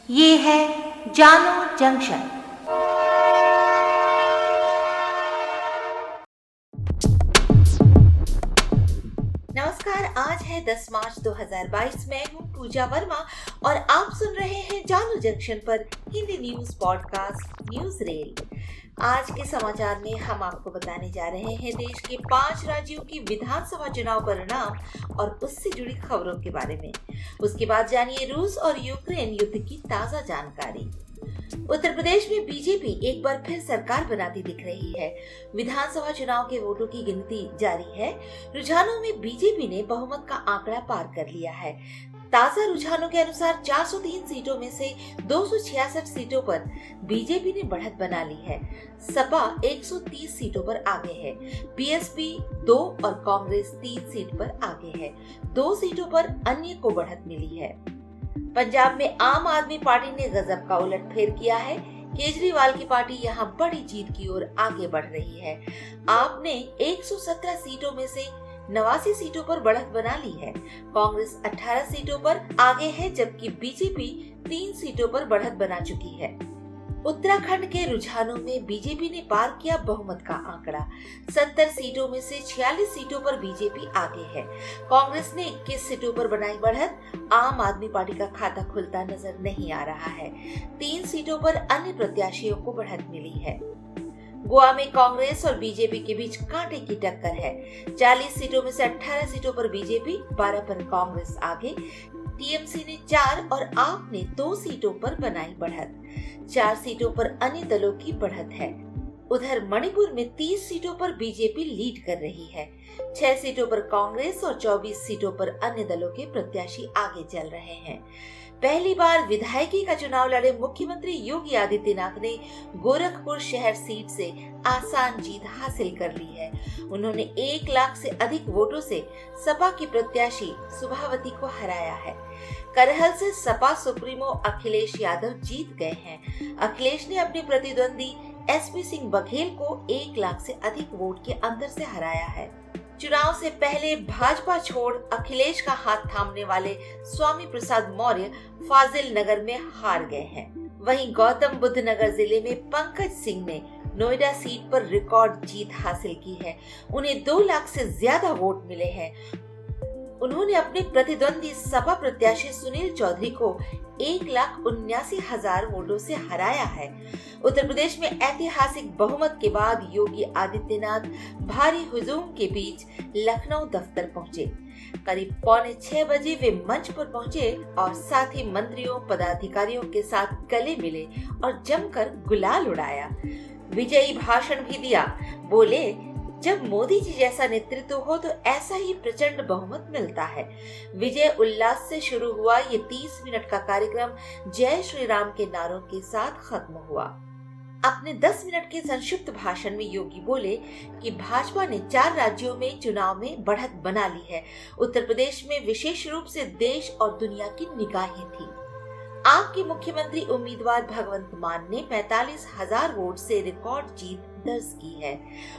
ये है जानो जंक्शन। नमस्कार, आज है 10 मार्च 2022। मैं हूँ पूजा वर्मा और आप सुन रहे हैं जानो जंक्शन पर Hindi news podcast news rail. आज के समाचार में हम आपको बताने जा रहे हैं देश के 5 राज्यों की विधानसभा चुनाव परिणाम और उससे जुड़ी खबरों के बारे में। उसके बाद जानिए रूस और यूक्रेन युद्ध की ताजा जानकारी। उत्तर प्रदेश में बीजेपी एक बार फिर सरकार बनाती दिख रही है। विधानसभा चुनाव के वोटों की गिनती जारी है। रुझानों में बीजेपी ने बहुमत का आंकड़ा पार कर लिया है। ताजा रुझानों के अनुसार 403 सीटों में से 266 सीटों पर बीजेपी ने बढ़त बना ली है। सपा 130 सीटों पर आगे है। बीएसपी 2 और कांग्रेस 3 सीट पर आगे है। 2 सीटों पर अन्य को बढ़त मिली है। पंजाब में आम आदमी पार्टी ने गजब का उलटफेर किया है। केजरीवाल की पार्टी यहां बड़ी जीत की ओर आगे बढ़ रही है। आप ने 117 सीटों में से 89 सीटों पर बढ़त बना ली है। कांग्रेस 18 सीटों पर आगे है, जबकि बीजेपी 3 सीटों पर बढ़त बना चुकी है। उत्तराखंड के रुझानों में बीजेपी ने पार किया बहुमत का आंकड़ा। 70 सीटों में से 46 सीटों पर बीजेपी आगे है। कांग्रेस ने 21 सीटों पर बनाई बढ़त। आम आदमी पार्टी का खाता खुलता नजर नहीं आ रहा है। 3 सीटों पर अन्य प्रत्याशियों को बढ़त मिली है। गोवा में कांग्रेस और बीजेपी के बीच कांटे की टक्कर है। 40 सीटों में से 18 सीटों पर बीजेपी, 12 पर कांग्रेस आगे। टीएमसी ने 4 और आप ने 2 सीटों पर बनाई बढ़त। 4 सीटों पर अन्य दलों की बढ़त है। उधर मणिपुर में 30 सीटों पर बीजेपी लीड कर रही है। 6 सीटों पर कांग्रेस और 24 सीटों पर अन्य दलों के प्रत्याशी आगे चल रहे हैं। पहली बार विधायकी का चुनाव लड़े मुख्यमंत्री योगी आदित्यनाथ ने गोरखपुर शहर सीट से आसान जीत हासिल कर ली है। उन्होंने 1 लाख से अधिक वोटों से सपा की प्रत्याशी सुभावती को हराया है। करहल से सपा सुप्रीमो अखिलेश यादव जीत गए हैं। अखिलेश ने अपने प्रतिद्वंदी एसपी सिंह बघेल को 1 लाख से अधिक वोट के अंतर से हराया है। चुनाव से पहले भाजपा छोड़ अखिलेश का हाथ थामने वाले स्वामी प्रसाद मौर्य फाजिल नगर में हार गए हैं। वहीं गौतम बुद्ध नगर जिले में पंकज सिंह ने नोएडा सीट पर रिकॉर्ड जीत हासिल की है। उन्हें 2 लाख से ज्यादा वोट मिले हैं। उन्होंने अपने प्रतिद्वंदी सपा प्रत्याशी सुनील चौधरी को 1,79,000 वोटों से हराया है। उत्तर प्रदेश में ऐतिहासिक बहुमत के बाद योगी आदित्यनाथ भारी हुजूम के बीच लखनऊ दफ्तर पहुंचे। करीब 5:45 बजे वे मंच पर पहुंचे और साथ ही मंत्रियों पदाधिकारियों के साथ गले मिले और जमकर गुलाल उड़ाया। विजयी भाषण भी दिया। बोले, जब मोदी जी जैसा नेतृत्व हो तो ऐसा ही प्रचंड बहुमत मिलता है। विजय उल्लास से शुरू हुआ ये 30 मिनट का कार्यक्रम जय श्री राम के नारों के साथ खत्म हुआ। अपने 10 मिनट के संक्षिप्त भाषण में योगी बोले कि भाजपा ने 4 राज्यों में चुनाव में बढ़त बना ली है। उत्तर प्रदेश में विशेष रूप से देश और दुनिया की निगाहें थी। आपके मुख्यमंत्री उम्मीदवार भगवंत मान ने 45,000 वोट से रिकॉर्ड जीत दर्ज की है।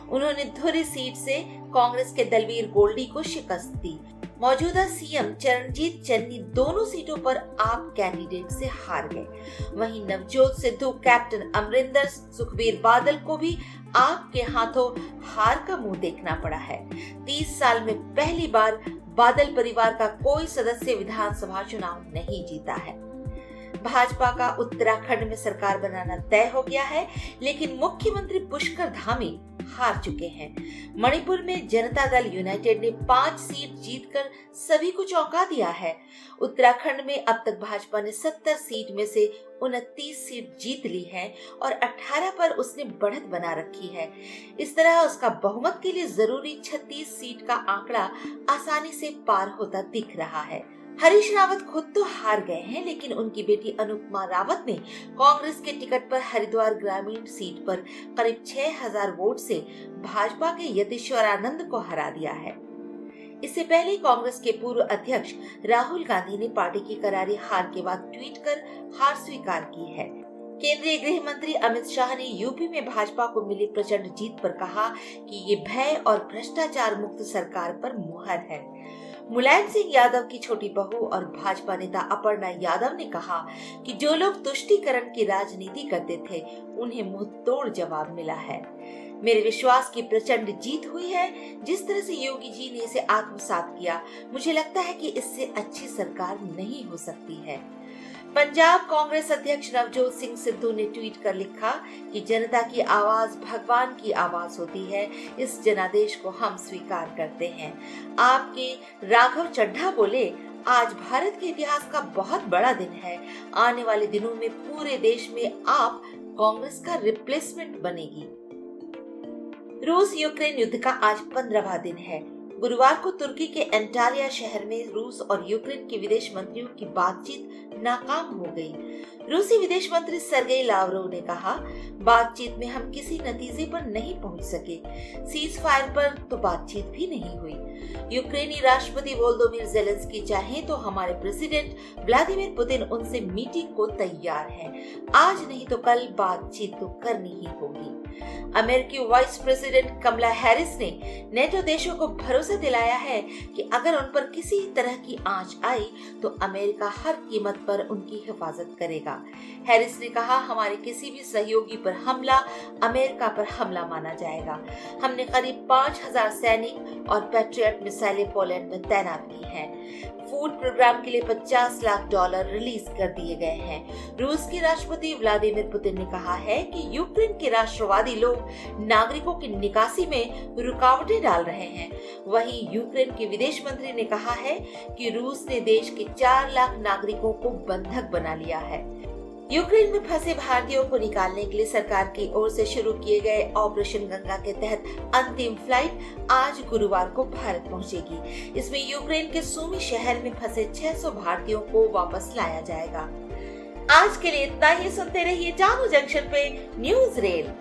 उन्होंने धुरी सीट से कांग्रेस के दलवीर गोल्डी को शिकस्त दी। मौजूदा सीएम चरणजीत चन्नी दोनों सीटों पर आप कैंडिडेट से हार गए। वहीं नवजोत सिद्धू, कैप्टन अमरिंदर, सुखबीर बादल को भी आपके हाथों हार का मुंह देखना पड़ा है। 30 साल में पहली बार बादल परिवार का कोई सदस्य विधानसभा चुनाव नहीं जीता है। भाजपा का उत्तराखंड में सरकार बनाना तय हो गया है, लेकिन मुख्यमंत्री पुष्कर धामी हार चुके हैं। मणिपुर में जनता दल यूनाइटेड ने 5 सीट जीतकर सभी को चौंका दिया है। उत्तराखंड में अब तक भाजपा ने 70 सीट में से 29 सीट जीत ली है और 18 पर उसने बढ़त बना रखी है। इस तरह उसका बहुमत के लिए जरूरी 36 सीट का आंकड़ा आसानी से पार होता दिख रहा है। हरीश रावत खुद तो हार गए हैं, लेकिन उनकी बेटी अनुपमा रावत ने कांग्रेस के टिकट पर हरिद्वार ग्रामीण सीट पर करीब 6,000 वोट से भाजपा के यतीश्वर आनंद को हरा दिया है। इससे पहले कांग्रेस के पूर्व अध्यक्ष राहुल गांधी ने पार्टी की करारी हार के बाद ट्वीट कर हार स्वीकार की है। केंद्रीय गृह मंत्री अमित शाह ने यूपी में भाजपा को मिली प्रचंड जीत पर कहा कि ये भय और भ्रष्टाचार मुक्त सरकार पर मुहर है। मुलायम सिंह यादव की छोटी बहू और भाजपा नेता अपर्णा यादव ने कहा कि जो लोग तुष्टीकरण की राजनीति करते थे उन्हें मुंहतोड़ जवाब मिला है। मेरे विश्वास की प्रचंड जीत हुई है। जिस तरह से योगी जी ने इसे आत्मसात किया, मुझे लगता है कि इससे अच्छी सरकार नहीं हो सकती है। पंजाब कांग्रेस अध्यक्ष नवजोत सिंह सिद्धू ने ट्वीट कर लिखा कि जनता की आवाज भगवान की आवाज होती है। इस जनादेश को हम स्वीकार करते हैं। आपके राघव चड्ढा बोले, आज भारत के इतिहास का बहुत बड़ा दिन है। आने वाले दिनों में पूरे देश में आप कांग्रेस का रिप्लेसमेंट बनेगी। रूस यूक्रेन युद्ध का आज 15वां दिन है। गुरुवार को तुर्की के एंटालिया शहर में रूस और यूक्रेन के विदेश मंत्रियों की बातचीत नाकाम हो गई। रूसी विदेश मंत्री सर्गेई लावरोव ने कहा, बातचीत में हम किसी नतीजे पर नहीं पहुंच सके। सीज फायर पर तो बातचीत भी नहीं हुई। यूक्रेनी राष्ट्रपति वोलोदिमीर ज़ेलेंस्की चाहे तो हमारे प्रेसिडेंट व्लादिमीर पुतिन उनसे मीटिंग को तैयार हैं। आज नहीं तो कल बातचीत तो करनी ही होगी। अमेरिकी वाइस प्रेसिडेंट कमला हैरिस ने नेटो देशों को भरोसा दिलाया है कि अगर उन पर किसी तरह की आंच आई तो अमेरिका हर कीमत पर उनकी हिफाजत करेगा। हैरिस ने कहा, हमारे किसी भी सहयोगी पर हमला अमेरिका पर हमला माना जाएगा। हमने करीब 5000 सैनिक और पैट्रियट मिसाइलें पोलैंड में तैनात की हैं। फूड प्रोग्राम के लिए $50 लाख रिलीज कर दिए गए हैं। रूस के राष्ट्रपति व्लादिमीर पुतिन ने कहा है कि यूक्रेन के राष्ट्रवादी लोग नागरिकों की निकासी में रुकावटें डाल रहे हैं। वहीं यूक्रेन के विदेश मंत्री ने कहा है कि रूस ने देश के 4 लाख नागरिकों को बंधक बना लिया है। यूक्रेन में फंसे भारतीयों को निकालने के लिए सरकार की ओर से शुरू किए गए ऑपरेशन गंगा के तहत अंतिम फ्लाइट आज गुरुवार को भारत पहुंचेगी। इसमें यूक्रेन के सूमी शहर में फंसे 600 भारतीयों को वापस लाया जाएगा। आज के लिए इतना ही। सुनते रहिए जानू जंक्शन पे न्यूज रेल।